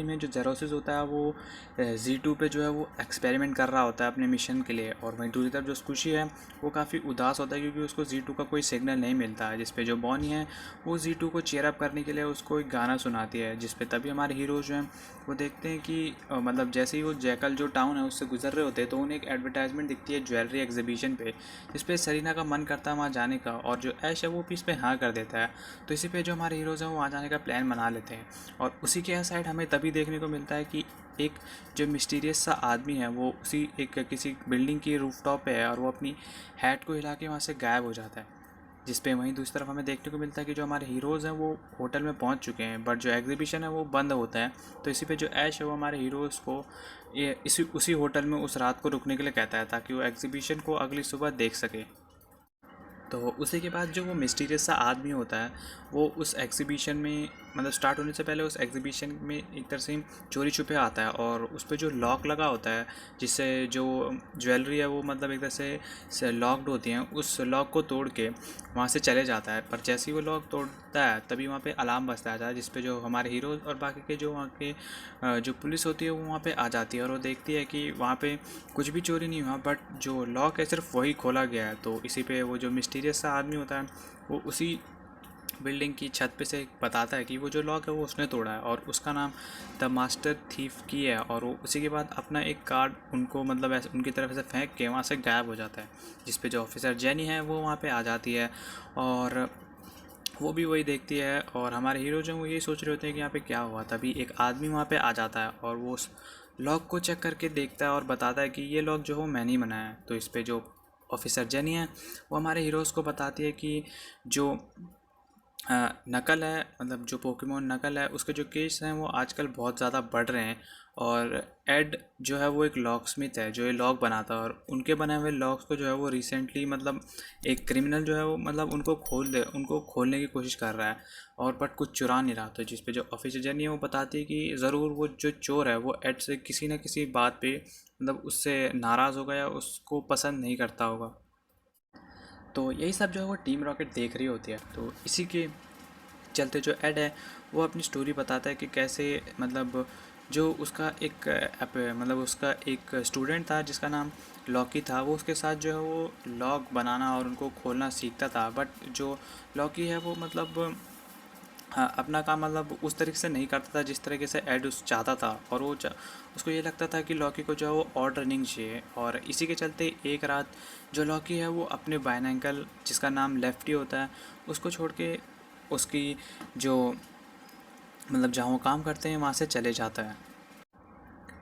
में जो जेरोसिस होता है वो Z2 पे जो है वो एक्सपेरिमेंट कर रहा होता है अपने मिशन के लिए। और वहीं दूसरी तरफ जो स्क्विशी है वो काफ़ी उदास होता है क्योंकि उसको Z2 का कोई सिग्नल नहीं मिलता है। जिसपे जो बॉनी है वो Z2 को चीयर अप करने के लिए उसको एक गाना सुनाती है। जिसपे तभी हमारे हीरोज जो हैं वो देखते हैं कि मतलब जैसे ही वो जैकल जो टाउन है उससे गुजर रहे होते हैं तो उन्हें एक एडवर्टाइजमेंट दिखती है ज्वेलरी एग्जीबिशन पे, जिसपे सरीना का मन करता है वहाँ जाने का और जो ऐश है वो भी इस पर हाँ कर देता है। तो इसी पे जो हमारे हीरोज़ हैं वो वहाँ जाने का प्लान बना लेते हैं। और उसी के साइड हमें तभी देखने को मिलता है कि एक जो मिस्टीरियस सा आदमी है वो उसी एक किसी बिल्डिंग की रूफटॉप पे है और वो अपनी हैट को हिला के वहाँ से गायब हो जाता है। जिस पे वहीं दूसरी तरफ हमें देखने को मिलता है कि जो हमारे हीरोज़ हैं वो होटल में पहुंच चुके हैं बट जो एग्जीबिशन है वो बंद होता है। तो इसी पे जो ऐश है वो हमारे हीरोज़ को ये इसी उसी होटल में उस रात को रुकने के लिए कहता है ताकि वो एग्जीबिशन को अगली सुबह देख सके। तो उसी के बाद जो वो मिस्टीरियस सा आदमी होता है वो उस एग्जीबिशन में मतलब स्टार्ट होने से पहले उस एग्जीबिशन में एक तरह से चोरी छुपे आता है और उस पर जो लॉक लगा होता है जिससे जो ज्वेलरी है वो मतलब एक तरह से लॉक्ड होती हैं, उस लॉक को तोड़ के वहाँ से चले जाता है। पर जैसे ही वो लॉक तोड़ता है तभी वहाँ पे अलार्म बजता है जिस पे जो हमारे हीरो और बाकी के जो वहाँ के जो पुलिस होती है वो वहाँ पे आ जाती है और वो देखती है कि वहाँ पे कुछ भी चोरी नहीं हुआ बट जो लॉक है सिर्फ वही खोला गया है। तो इसी पे वो जो मिस्टीरियस सा आदमी होता है वो उसी बिल्डिंग की छत पे से बताता है कि वो जो लॉक है वो उसने तोड़ा है और उसका नाम द मास्टर थीफ की है। और वो उसी के बाद अपना एक कार्ड उनको मतलब ऐसे उनकी तरफ से फेंक के वहाँ से गायब हो जाता है। जिस पे जो ऑफिसर जेनी है वो वहाँ पे आ जाती है और वो भी वही देखती है और हमारे हीरो जो हैं वो यही सोच रहे होते हैं कि यहाँ पे क्या हुआ। तभी एक आदमी वहाँ पे आ जाता है और वो उस लॉक को चेक करके देखता है और बताता है कि ये लॉक जो है मैंने ही बनाया है। तो इस पे जो ऑफिसर जेनी है वो हमारे हीरोज़ को बताती है कि जो नकल है मतलब जो पोकेमोन नकल है उसके जो केस हैं वो आजकल बहुत ज़्यादा बढ़ रहे हैं। और एड जो है वो एक लॉक स्मिथ है जो ये लॉक बनाता है और उनके बने हुए लॉक्स को जो है वो रिसेंटली मतलब एक क्रिमिनल जो है वो मतलब उनको खोलने की कोशिश कर रहा है और बट कुछ चुरा नहीं रहा। तो जिस पे जो ऑफिसर जर्नी है वो बताती है कि ज़रूर वो जो चोर है वो एड से किसी न किसी बात पे मतलब उससे नाराज़ होगा या उसको पसंद नहीं करता होगा। तो यही सब जो है वो टीम रॉकेट देख रही होती है। तो इसी के चलते जो एड है वो अपनी स्टोरी बताता है कि कैसे मतलब जो उसका एक मतलब उसका एक स्टूडेंट था जिसका नाम लॉकी था, वो उसके साथ जो है वो लॉक बनाना और उनको खोलना सीखता था। बट जो लॉकी है वो मतलब हाँ अपना काम मतलब उस तरीके से नहीं करता था जिस तरीके से एड उस चाहता था। और उसको ये लगता था कि लॉकी को जो है वो और रनिंग चाहिए। और इसी के चलते एक रात जो लॉकी है वो अपने बाएं अंकल जिसका नाम लेफ्टी होता है उसको छोड़ के उसकी जो मतलब जहाँ वो काम करते हैं वहाँ से चले जाता है।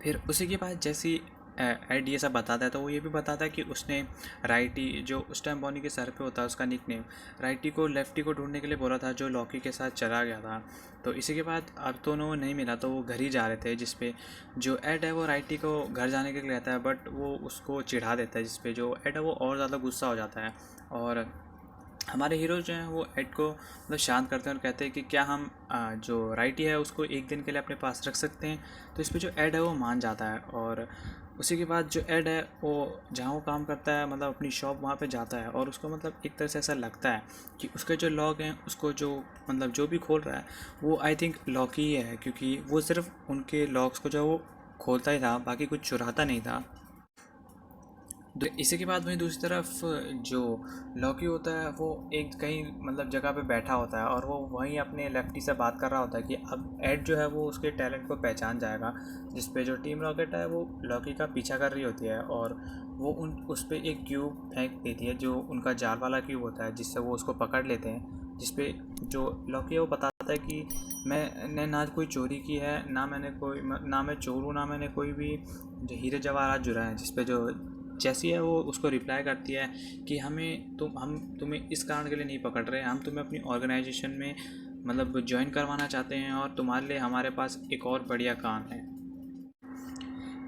फिर उसी के बाद जैसी एड ये सब बताता है तो वो ये भी बताता है कि उसने राइटी जो उस टाइम बॉनी के सर पे होता है उसका निक नेम राइटी को लेफ्टी को ढूंढने के लिए बोला था जो लॉकी के साथ चला गया था। तो इसी के बाद अब तो उन्हें वो नहीं मिला तो वो घर ही जा रहे थे। जिसपे जो एड है वो राइटी को घर जाने के लिए कहता है बट वो उसको चिढ़ा देता है। जिसपे जो एड है वो और ज़्यादा गुस्सा हो जाता है और हमारे हीरो जो हैं वो एड को मतलब शांत करते हैं और कहते हैं कि क्या हम जो राइटी है उसको एक दिन के लिए अपने पास रख सकते हैं। तो इस पे जो एड है वो मान जाता है और उसी के बाद जो एड है वो जहाँ वो काम करता है मतलब अपनी शॉप वहाँ पे जाता है और उसको मतलब एक तरह से ऐसा लगता है कि उसके जो लॉक हैं उसको जो मतलब जो भी खोल रहा है वो आई थिंक लॉक ही है क्योंकि वो सिर्फ उनके लॉक्स को जो है वो खोलता ही था, बाकी कुछ चुराता नहीं था। इसी के बाद वहीं दूसरी तरफ जो लॉकी होता है वो एक कहीं मतलब जगह पे बैठा होता है और वो वहीं अपने लेफ्टी से बात कर रहा होता है कि अब एड जो है वो उसके टैलेंट को पहचान जाएगा। जिस पे जो टीम रॉकेट है वो लॉकी का पीछा कर रही होती है और वो उस पर एक क्यूब फेंक देती है जो उनका जाल वाला क्यूब होता है जिससे वो उसको पकड़ लेते हैं। जिस पे जो लॉकी है वो बताता है कि मैंने ना कोई चोरी की है ना मैं चोर हूँ ना मैंने कोई भी जो हीरे जवाहरात जुरा हैं। जिस पे जो जैसी है वो उसको रिप्लाई करती है कि हम तुम्हें इस कारण के लिए नहीं पकड़ रहे, हम तुम्हें अपनी ऑर्गेनाइजेशन में मतलब ज्वाइन करवाना चाहते हैं और तुम्हारे लिए हमारे पास एक और बढ़िया काम है।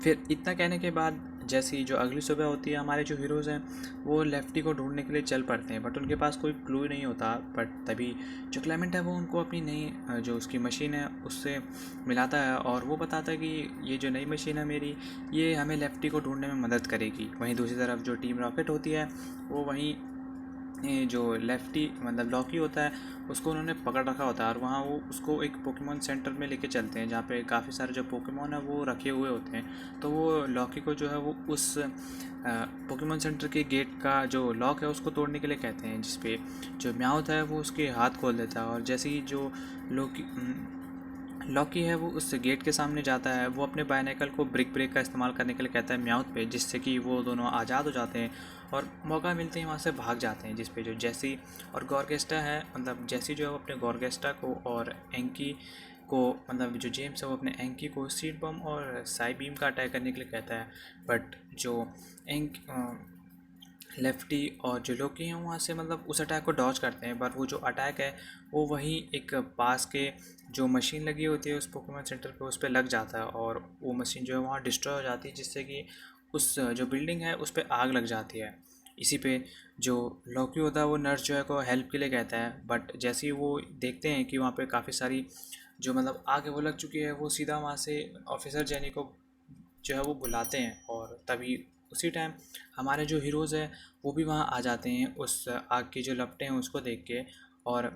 फिर इतना कहने के बाद जैसी जो अगली सुबह होती है हमारे जो हीरोज़ हैं वो लेफ्टी को ढूंढने के लिए चल पड़ते हैं बट उनके पास कोई क्लू नहीं होता। बट तभी जो क्लेमेंट है वो उनको अपनी नई जो उसकी मशीन है उससे मिलाता है और वो बताता है कि ये जो नई मशीन है मेरी ये हमें लेफ्टी को ढूंढने में मदद करेगी। वहीं दूसरी तरफ जो टीम रॉकेट होती है वो वहीं ये जो लेफ्टी मतलब लॉकी होता है उसको उन्होंने पकड़ रखा होता है, और वहाँ वो उसको एक पोकेमॉन सेंटर में लेके चलते हैं जहाँ पे काफ़ी सारे जो पोकेमॉन है वो रखे हुए होते हैं। तो वो लॉकी को जो है वो उस पोकेमॉन सेंटर के गेट का जो लॉक है उसको तोड़ने के लिए कहते हैं, जिसपे जो म्याऊथ है वो उसके हाथ खोल देता है। और जैसे ही जो लॉकी लॉकी है वो उस गेट के सामने जाता है, वो अपने बायनेकल को ब्रिक ब्रेक का इस्तेमाल करने के लिए कहता है म्याउथ पे, जिससे कि वो दोनों आज़ाद हो जाते हैं और मौका मिलते ही वहाँ से भाग जाते हैं। जिस पे जो जैसी और गॉर्गेस्टा है, मतलब जैसी जो है वो अपने गॉर्गेस्टा को और एंकी को, मतलब जो जेम्स है वो अपने एंकी को सीड बम और साई बीम का अटैक करने के लिए कहता है। बट जो एंक लेफ्टी और जो लोकी हैं वहाँ से मतलब उस अटैक को डॉज करते हैं, पर वो जो अटैक है वो वहीं एक पास के जो मशीन लगी होती है उस पोकेमॉन सेंटर पे उस पर लग जाता है, और वो मशीन जो है वहाँ डिस्ट्रॉय हो जाती है, जिससे कि उस जो बिल्डिंग है उस पर आग लग जाती है। इसी पे जो लॉकी होता है वो नर्स जो है को हेल्प के लिए कहता है, बट जैसे ही वो देखते हैं कि वहाँ पे काफ़ी सारी जो मतलब आग है वो लग चुकी है, वो सीधा वहाँ से ऑफिसर जेनी को जो है वो बुलाते हैं। और तभी उसी टाइम हमारे जो हीरोज़ हैं वो भी वहाँ आ जाते हैं उस आग की जो लपटें हैं उसको देख के। और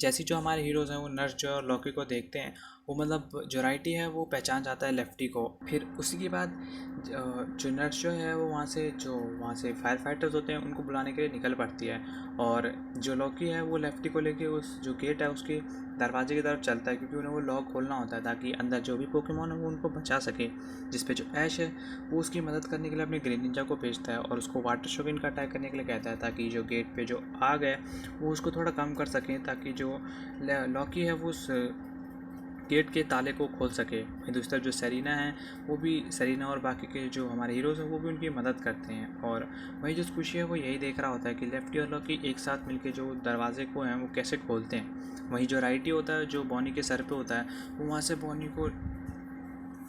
जैसे जो हमारे हीरोज़ हैं वो नर्स जो है और लॉकी को देखते हैं, वो मतलब जो राइटी है वो पहचान जाता है लेफ्टी को। फिर उसी के बाद जो नर्स जो है वो वहाँ से फायर फाइटर्स होते हैं उनको बुलाने के लिए निकल पड़ती है, और जो लॉकी है वो लेफ्टी को लेके उस जो गेट है उसके दरवाजे की तरफ चलता है, क्योंकि उन्हें वो लॉक खोलना होता है ताकि अंदर जो भी पोकेमॉन है वो उनको बचा सके। जिस पे जो ऐश है वो उसकी मदद करने के लिए अपने ग्रीन निंजा को भेजता है और उसको वाटर शोगिन का अटैक करने के लिए कहता है, ताकि जो गेट पे जो आग है वो उसको थोड़ा कम कर सकें, ताकि जो लॉकी है वो उस गेट के ताले को खोल सके। वहीं दूसरी तरफ जो सेरीना है वो भी, सेरीना और बाकी के जो हमारे हीरोज़ हैं वो भी उनकी मदद करते हैं। और वहीं जो स्क्विशी है वो यही देख रहा होता है कि लेफ्टी और लॉकी एक साथ मिलके जो दरवाजे को हैं वो कैसे खोलते हैं। वहीं जो राइटी होता है जो बॉनी के सर पे होता है, वो वहाँ से बॉनी को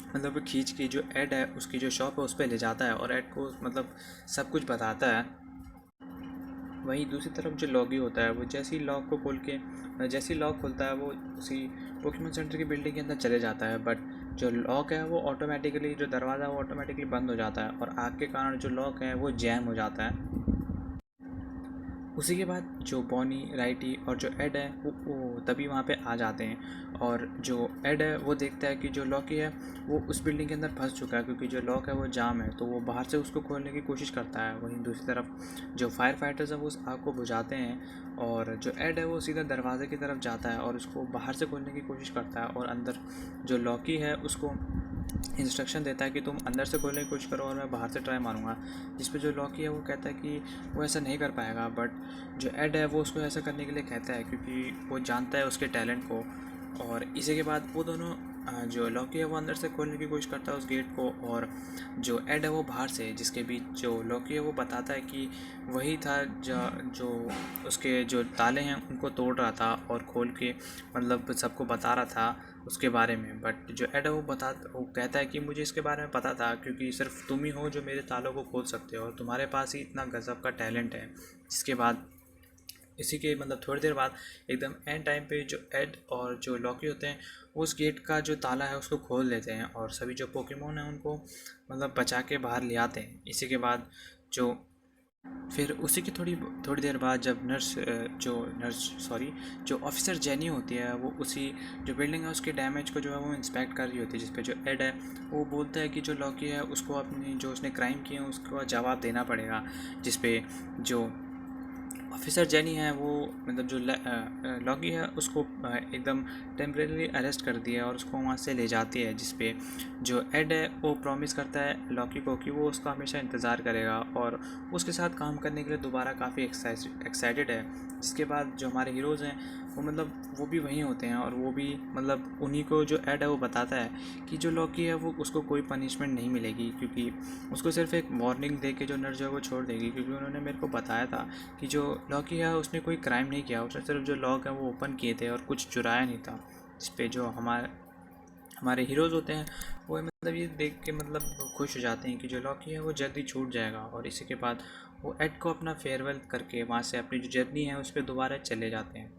मतलब खींच के जो एड है उसकी जो शॉप है उस पर ले जाता है और एड को मतलब सब कुछ बताता है। वहीं दूसरी तरफ जो लॉगी होता है वो जैसे ही लॉक को खोल के जैसे ही लॉक खोलता है वो उसी पोकेमॉन सेंटर की बिल्डिंग के अंदर चले जाता है, बट जो लॉक है वो ऑटोमेटिकली, जो दरवाज़ा है वो ऑटोमेटिकली बंद हो जाता है और आग के कारण जो लॉक है वो जैम हो जाता है। उसी के बाद जो बॉनी, राइटी और जो एड है वो तभी वहाँ पे आ जाते हैं, और जो एड है वो देखता है कि जो लॉकी है वो उस बिल्डिंग के अंदर फंस चुका है, क्योंकि जो लॉक है वो जाम है, तो वो बाहर से उसको खोलने की कोशिश करता है। वहीं दूसरी तरफ जो फायर फाइटर्स है वो उस आग को बुझाते हैं, और जो एड है वो सीधा दरवाजे की तरफ जाता है और उसको बाहर से खोलने की कोशिश करता है, और अंदर जो लॉकी है उसको इंस्ट्रक्शन देता है कि तुम अंदर से खोलने की कोशिश करो और मैं बाहर से ट्राई मारूंगा। जिस पे जो लॉकी है वो कहता है कि वो ऐसा नहीं कर पाएगा, बट जो एड है वो उसको ऐसा करने के लिए कहता है क्योंकि वो जानता है उसके टैलेंट को। और इसी के बाद वो दोनों जो लॉकी है वो अंदर से खोलने की कोशिश करता है उस गेट को, और जो एड है वो बाहर से, जिसके बीच जो लॉकी है वो बताता है कि वही था जो उसके जो ताले हैं उनको तोड़ रहा था और खोल के मतलब सबको बता रहा था उसके बारे में। बट जो एड है वो कहता है कि मुझे इसके बारे में पता था, क्योंकि सिर्फ तुम ही हो जो मेरे तालों को खोल सकते हो और तुम्हारे पास ही इतना गज़ब का टैलेंट है। जिसके बाद इसी के मतलब थोड़ी देर बाद एकदम एंड टाइम पे जो एड और जो लॉकी होते हैं उस गेट का जो ताला है उसको खोल देते हैं और सभी जो पोकेमोन हैं उनको मतलब बचा के बाहर ले आते हैं। इसी के बाद जो फिर उसी की थोड़ी थोड़ी देर बाद जब जो ऑफिसर जेनी होती है वो उसी जो बिल्डिंग है उसके डैमेज को जो है वो इंस्पेक्ट कर रही होती है, जिस पे जो एड है वो बोलता है कि जो लॉकी है उसको अपनी जो उसने क्राइम किए हैं उसका जवाब देना पड़ेगा। जिस पे जो ऑफिसर जेनी है वो मतलब जो लॉकी है उसको एकदम टेम्परेरी अरेस्ट कर दिया और उसको वहाँ से ले जाती है। जिस पे जो एड है वो प्रॉमिस करता है लॉकी को कि वो उसका हमेशा इंतज़ार करेगा और उसके साथ काम करने के लिए दोबारा काफ़ी एक्साइटेड है। जिसके बाद जो हमारे हीरोज़ हैं वो मतलब वो भी वहीं होते हैं और वो भी मतलब उन्हीं को जो एड है वो बताता है कि जो लॉकी है वो उसको कोई पनिशमेंट नहीं मिलेगी, क्योंकि उसको सिर्फ एक वार्निंग दे के जो नर्स जो है वो छोड़ देगी, क्योंकि उन्होंने मेरे को बताया था कि जो लॉकी है उसने कोई क्राइम नहीं किया, उसने सिर्फ जो लॉक है वो ओपन किए थे और कुछ चुराया नहीं था। इस पे जो हमारे हीरोज़ होते हैं वो मतलब ये देख के मतलब खुश हो जाते हैं कि जो लॉकी है वो जल्दी छूट जाएगा, और इसी के बाद वो एड को अपना फेयरवेल करके वहाँ से अपनी जो जर्नी है उस पर दोबारा चले जाते हैं।